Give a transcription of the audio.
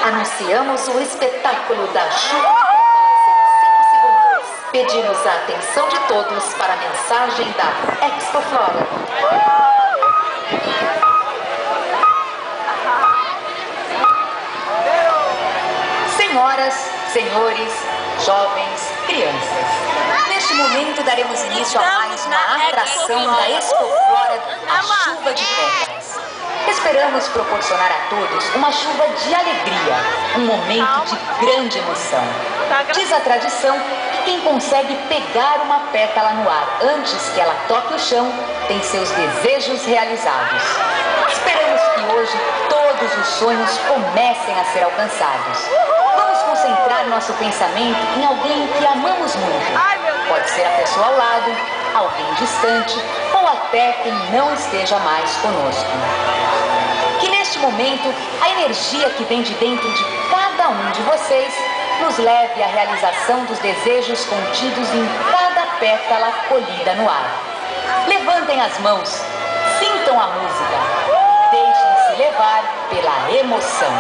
Anunciamos o espetáculo da chuva em 5 segundos. Pedimos a atenção de todos para a mensagem da Expoflora. Senhoras, senhores, jovens, crianças. Neste momento daremos início a mais uma atração da Expoflora, a chuva de pétalas. Esperamos proporcionar a todos uma chuva de alegria, um momento de grande emoção. Diz a tradição que quem consegue pegar uma pétala no ar antes que ela toque o chão, tem seus desejos realizados. Esperamos que hoje todos os sonhos comecem a ser alcançados. Vamos concentrar nosso pensamento em alguém que amamos muito. Pode ser a pessoa ao lado, alguém distante ou até quem não esteja mais conosco. Que neste momento, a energia que vem de dentro de cada um de vocês nos leve à realização dos desejos contidos em cada pétala colhida no ar. Levantem as mãos, sintam a música, deixem-se levar pela emoção.